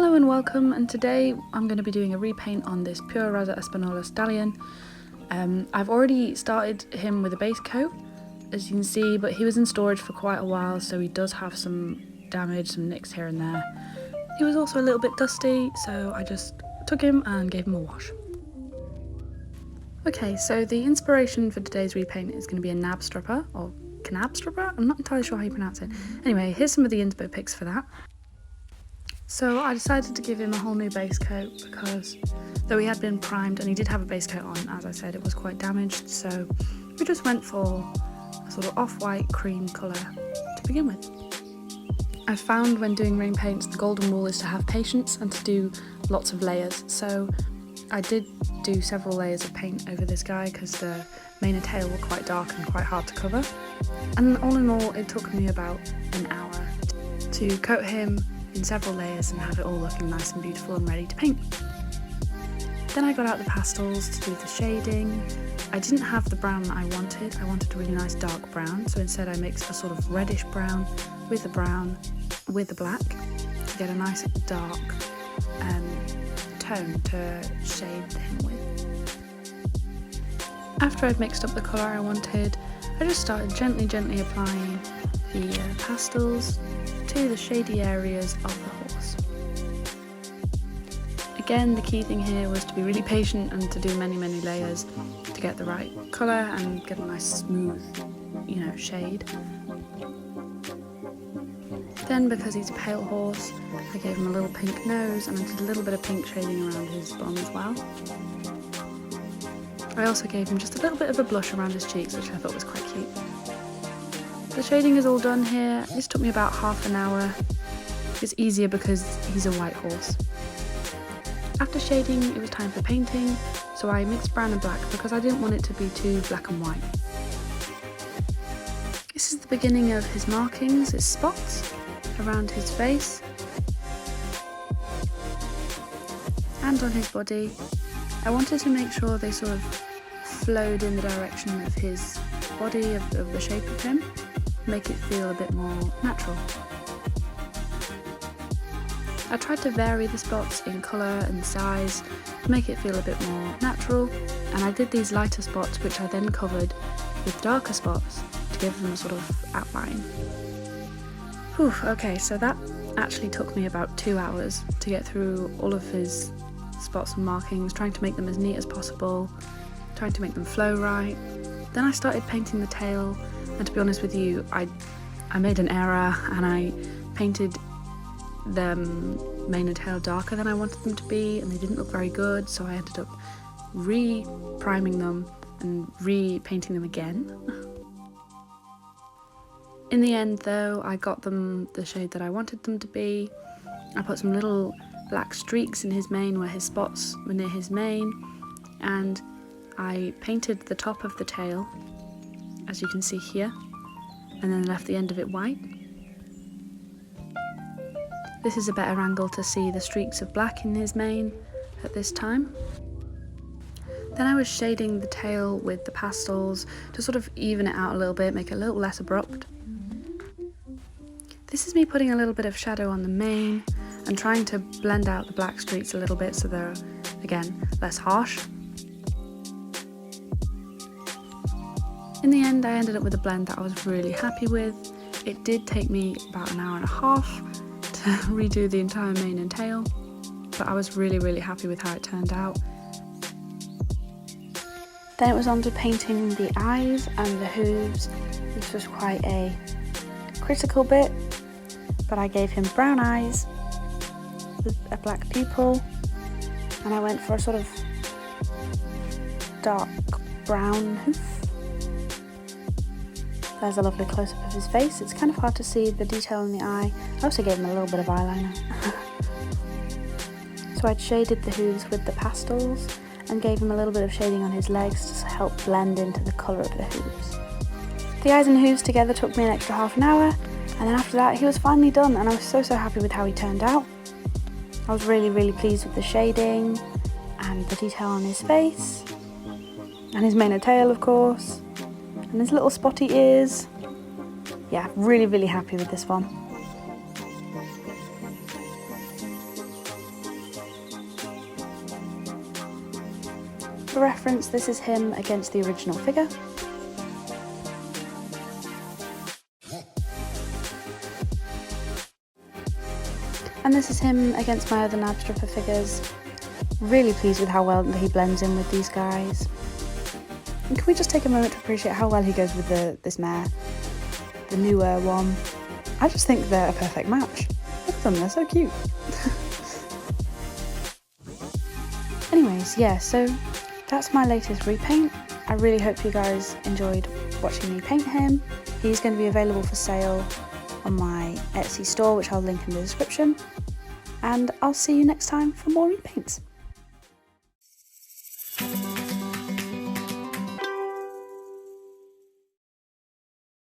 Hello and welcome, and today I'm going to be doing a repaint on this Pure Rosa Espanola Stallion. I've already started him with a base coat, as you can see, but he was in storage for quite a while, so he does have some damage, some nicks here and there. He was also a little bit dusty, so I just took him and gave him a wash. Okay, so the inspiration for today's repaint is going to be a Knabstrupper, or Knabstrupper? I'm not entirely sure how you pronounce it. Anyway, here's some of the inspo pics for that. So I decided to give him a whole new base coat because though he had been primed and he did have a base coat on, as I said, it was quite damaged, so we just went for a sort of off-white cream colour to begin with. I found when doing rain paints the golden rule is to have patience and to do lots of layers, so I did do several layers of paint over this guy because the mane and tail were quite dark and quite hard to cover, and all in all it took me about an hour to coat him in several layers and have it all looking nice and beautiful and ready to paint. Then I got out the pastels to do the shading. I didn't have the brown that I wanted a really nice dark brown, so instead I mixed a sort of reddish brown with the black to get a nice dark tone to shade him with. After I'd mixed up the colour I wanted, I just started gently applying the pastels to the shady areas of the horse. Again, the key thing here was to be really patient and to do many layers to get the right colour and get a nice smooth, shade. Then, because he's a pale horse, I gave him a little pink nose and I did a little bit of pink shading around his bum as well. I also gave him just a little bit of a blush around his cheeks, which I thought was quite cute. The shading is all done here. This took me about half an hour. It's easier because he's a white horse. After shading, it was time for painting, so I mixed brown and black because I didn't want it to be too black and white. This is the beginning of his markings, his spots around his face and on his body. I wanted to make sure they sort of flowed in the direction of his body, of the shape of him, make it feel a bit more natural. I tried to vary the spots in colour and size to make it feel a bit more natural, and I did these lighter spots which I then covered with darker spots to give them a sort of outline. Whew, okay, so that actually took me about 2 hours to get through all of his spots and markings, trying to make them as neat as possible, trying to make them flow right. Then I started painting the tail, and to be honest with you, I made an error and I painted the mane and tail darker than I wanted them to be, and they didn't look very good, so I ended up re-priming them and repainting them again. In the end though, I got them the shade that I wanted them to be. I put some little black streaks in his mane where his spots were near his mane, and I painted the top of the tail, as you can see here, and then left the end of it white. This is a better angle to see the streaks of black in his mane at this time. Then I was shading the tail with the pastels to sort of even it out a little bit, make it a little less abrupt. This is me putting a little bit of shadow on the mane and trying to blend out the black streaks a little bit so they're, again, less harsh. In the end, I ended up with a blend that I was really happy with. It did take me about an hour and a half to redo the entire mane and tail, but I was really happy with how it turned out. Then it was on to painting the eyes and the hooves. This was quite a critical bit, but I gave him brown eyes with a black pupil, and I went for a sort of dark brown hoof. There's a lovely close-up of his face. It's kind of hard to see the detail in the eye. I also gave him a little bit of eyeliner. So I'd shaded the hooves with the pastels and gave him a little bit of shading on his legs to help blend into the colour of the hooves. The eyes and hooves together took me an extra half an hour, and then after that he was finally done, and I was so happy with how he turned out. I was really pleased with the shading and the detail on his face, and his mane and tail of course, and his little spotty ears. Yeah, really happy with this one. For reference, this is him against the original figure. And this is him against my other Knabstrupper figures. Really pleased with how well he blends in with these guys. And can we just take a moment to appreciate how well he goes with this mare, the newer one. I just think they're a perfect match. Look at them, they're so cute. Anyways, yeah, so that's my latest repaint. I really hope you guys enjoyed watching me paint him. He's going to be available for sale on my Etsy store, which I'll link in the description. And I'll see you next time for more repaints.